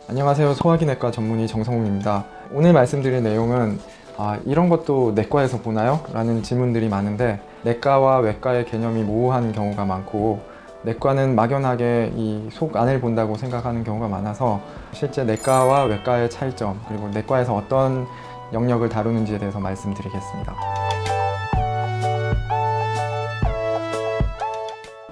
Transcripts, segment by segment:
안녕하세요. 소화기내과 전문의 정성웅입니다. 오늘 말씀드릴 내용은 이런 것도 내과에서 보나요? 라는 질문들이 많은데, 내과와 외과의 개념이 모호한 경우가 많고, 내과는 막연하게 이 속 안을 본다고 생각하는 경우가 많아서 실제 내과와 외과의 차이점, 그리고 내과에서 어떤 영역을 다루는지에 대해서 말씀드리겠습니다.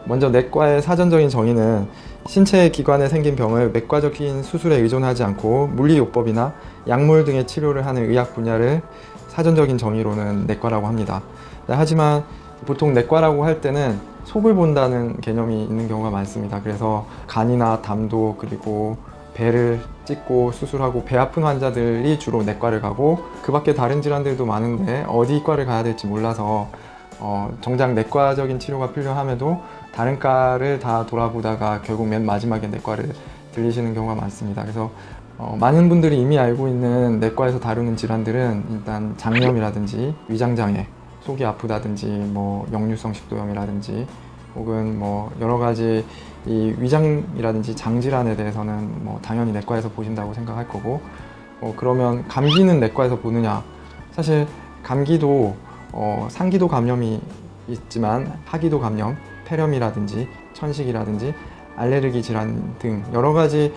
먼저 내과의 사전적인 정의는 신체 기관에 생긴 병을 외과적인 수술에 의존하지 않고 물리요법이나 약물 등의 치료를 하는 의학 분야를 사전적인 정의로는 내과라고 합니다. 하지만 보통 내과라고 할 때는 속을 본다는 개념이 있는 경우가 많습니다. 그래서 간이나 담도, 그리고 배를 찍고 수술하고 배 아픈 환자들이 주로 내과를 가고, 그 밖에 다른 질환들도 많은데 어디 과를 가야 될지 몰라서 정작 내과적인 치료가 필요함에도 다른 과를 다 돌아보다가 결국 맨 마지막에 내과를 들리시는 경우가 많습니다. 그래서 많은 분들이 이미 알고 있는 내과에서 다루는 질환들은 일단 장염이라든지 위장장애, 속이 아프다든지 역류성 식도염이라든지 혹은 여러 가지 이 위장이라든지 장질환에 대해서는 당연히 내과에서 보신다고 생각할 거고, 그러면 감기는 내과에서 보느냐? 사실 감기도 상기도 감염이 있지만 하기도 감염, 폐렴이라든지 천식이라든지 알레르기 질환 등 여러 가지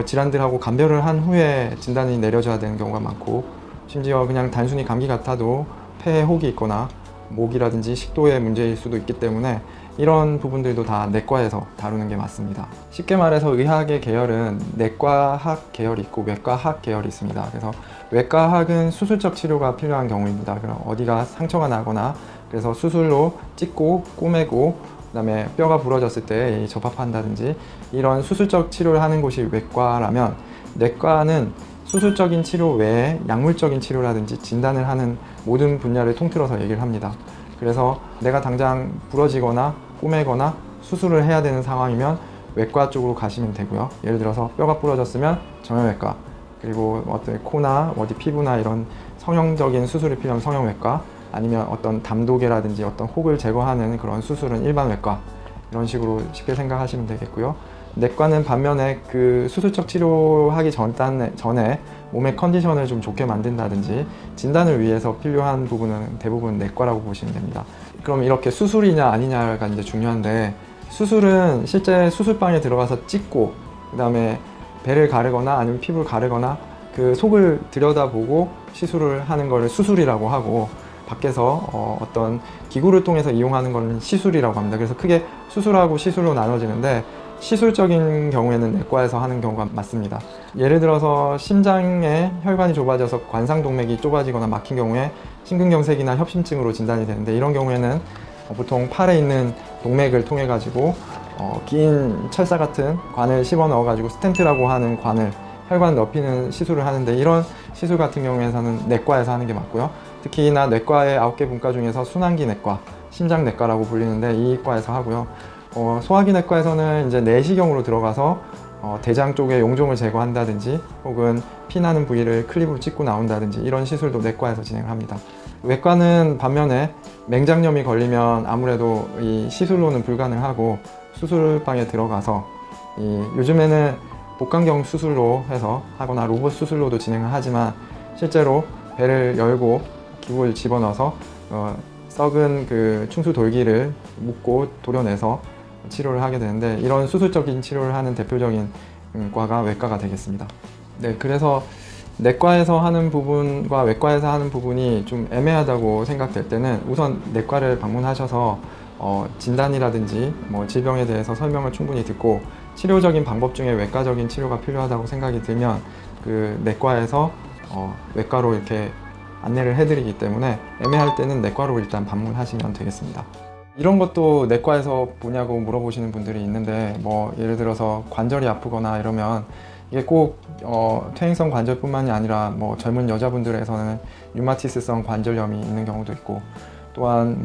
질환들하고 감별을 한 후에 진단이 내려져야 되는 경우가 많고, 심지어 그냥 단순히 감기 같아도 폐에 혹이 있거나 목이라든지 식도의 문제일 수도 있기 때문에 이런 부분들도 다 내과에서 다루는 게 맞습니다. 쉽게 말해서 의학의 계열은 내과학 계열이 있고 외과학 계열이 있습니다. 그래서 외과학은 수술적 치료가 필요한 경우입니다. 그럼 어디가 상처가 나거나 그래서 수술로 찢고 꼬매고 그다음에 뼈가 부러졌을 때 접합한다든지 이런 수술적 치료를 하는 곳이 외과라면, 내과는 수술적인 치료 외에 약물적인 치료라든지 진단을 하는 모든 분야를 통틀어서 얘기를 합니다. 그래서 내가 당장 부러지거나 꼬매거나 수술을 해야 되는 상황이면 외과 쪽으로 가시면 되고요. 예를 들어서 뼈가 부러졌으면 정형외과, 그리고 어떤 코나 어디 피부나 이런 성형적인 수술이 필요하면 성형외과, 아니면 어떤 담도계라든지 어떤 혹을 제거하는 그런 수술은 일반외과, 이런 식으로 쉽게 생각하시면 되겠고요. 내과는 반면에 그 수술적 치료하기 전에 몸의 컨디션을 좀 좋게 만든다든지 진단을 위해서 필요한 부분은 대부분 내과라고 보시면 됩니다. 그럼 이렇게 수술이냐 아니냐가 이제 중요한데, 수술은 실제 수술방에 들어가서 찢고 그 다음에 배를 가르거나 아니면 피부를 가르거나 그 속을 들여다보고 시술을 하는 거를 수술이라고 하고, 밖에서 어떤 기구를 통해서 이용하는 거는 시술이라고 합니다. 그래서 크게 수술하고 시술로 나눠지는데, 시술적인 경우에는 내과에서 하는 경우가 많습니다. 예를 들어서 심장에 혈관이 좁아져서 관상동맥이 좁아지거나 막힌 경우에 심근경색이나 협심증으로 진단이 되는데, 이런 경우에는 보통 팔에 있는 동맥을 통해 가지고 긴 철사 같은 관을 집어 넣어 가지고 스텐트라고 하는 관을 혈관 넓히는 시술을 하는데, 이런 시술 같은 경우에는 내과에서 하는 게 맞고요. 특히나 내과의 9개 분과 중에서 순환기내과, 심장내과라고 불리는데 이 과에서 하고요. 소화기내과에서는 이제 내시경으로 들어가서 대장 쪽에 용종을 제거한다든지 혹은 피나는 부위를 클립으로 찢고 나온다든지 이런 시술도 내과에서 진행을 합니다. 외과는 반면에 맹장염이 걸리면 아무래도 이 시술로는 불가능하고 수술방에 들어가서 요즘에는 복강경 수술로 해서 하거나 로봇 수술로도 진행을 하지만, 실제로 배를 열고 기구를 집어넣어서 썩은 그 충수 돌기를 묶고 도려내서 치료를 하게 되는데, 이런 수술적인 치료를 하는 대표적인 과가 외과가 되겠습니다. 네, 그래서 내과에서 하는 부분과 외과에서 하는 부분이 좀 애매하다고 생각될 때는 우선 내과를 방문하셔서 진단이라든지 질병에 대해서 설명을 충분히 듣고 치료적인 방법 중에 외과적인 치료가 필요하다고 생각이 들면 그 내과에서 외과로 이렇게 안내를 해드리기 때문에, 애매할 때는 내과로 일단 방문하시면 되겠습니다. 이런 것도 내과에서 보냐고 물어보시는 분들이 있는데, 예를 들어서 관절이 아프거나 이러면 이게 꼭 퇴행성 관절뿐만이 아니라 젊은 여자분들에서는 류마티스성 관절염이 있는 경우도 있고, 또한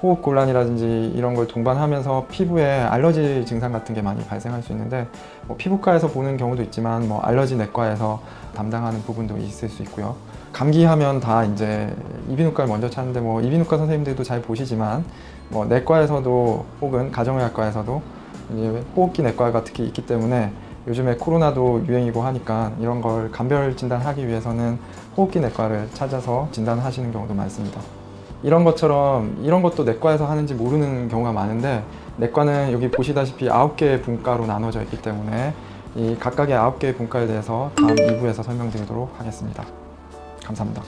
호흡곤란이라든지 이런 걸 동반하면서 피부에 알러지 증상 같은 게 많이 발생할 수 있는데, 피부과에서 보는 경우도 있지만 알러지 내과에서 담당하는 부분도 있을 수 있고요. 감기하면 다 이제 이비인후과를 먼저 찾는데 이비인후과 선생님들도 잘 보시지만 내과에서도 혹은 가정의학과에서도 이제 호흡기 내과가 특히 있기 때문에 요즘에 코로나도 유행이고 하니까 이런 걸 감별 진단하기 위해서는 호흡기 내과를 찾아서 진단하시는 경우도 많습니다. 이런 것처럼 이런 것도 내과에서 하는지 모르는 경우가 많은데, 내과는 여기 보시다시피 9개의 분과로 나눠져 있기 때문에 이 각각의 9개의 분과에 대해서 다음 2부에서 설명드리도록 하겠습니다. 감사합니다.